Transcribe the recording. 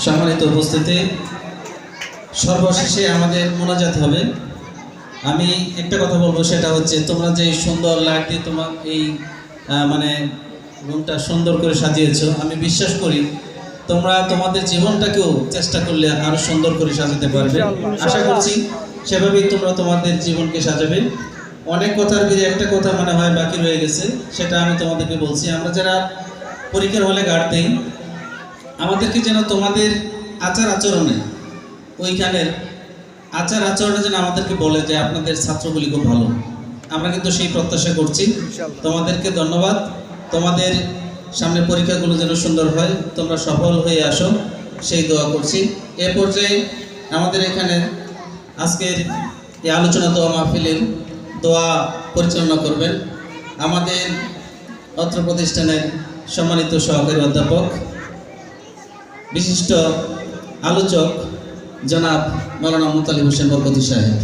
সম্মানিত উপস্থিতি, সর্বশেষে আমাদের মোনাজাত হবে। আমি একটা কথা বলবো, সেটা হচ্ছে তোমরা যে সুন্দর লাইট দিয়ে তোমার এই মানে রুমটা সুন্দর করে সাজিয়েছো, আমি বিশ্বাস করি তোমরা তোমাদের জীবনটাকেও চেষ্টা করলে আরো সুন্দর করে সাজাতে পারবে। আশা করছি সেভাবেই তোমরা তোমাদের জীবনকে সাজাবে। অনেক কথার ভিতরে একটা কথা মনে হয় বাকি রয়ে গেছে, সেটা আমি তোমাদেরকে বলছি। আমরা যারা পরীক্ষার হলে গার্ড দিই, আমাদেরকে যেন তোমাদের আচার আচরণে, ওইখানের আচার আচরণে যেন আমাদেরকে বলে যে আপনাদের ছাত্রগুলি খুব ভালো। আমরা কিন্তু সেই প্রত্যাশা করছি। তোমাদেরকে ধন্যবাদ। তোমাদের সামনে পরীক্ষাগুলো যেন সুন্দর হয়, তোমরা সফল হয়ে আসো, সেই দোয়া করছি। এ পর্যায়ে আমাদের এখানে আজকের এই আলোচনা দোয়া মাহফিলের দোয়া পরিচালনা করবেন আমাদের অত্র প্রতিষ্ঠানের সম্মানিত সহকারী অধ্যাপক, বিশিষ্ট আলোচক জনাব মাওলানা মুতালিব হোসেন বরকতি সাহেব।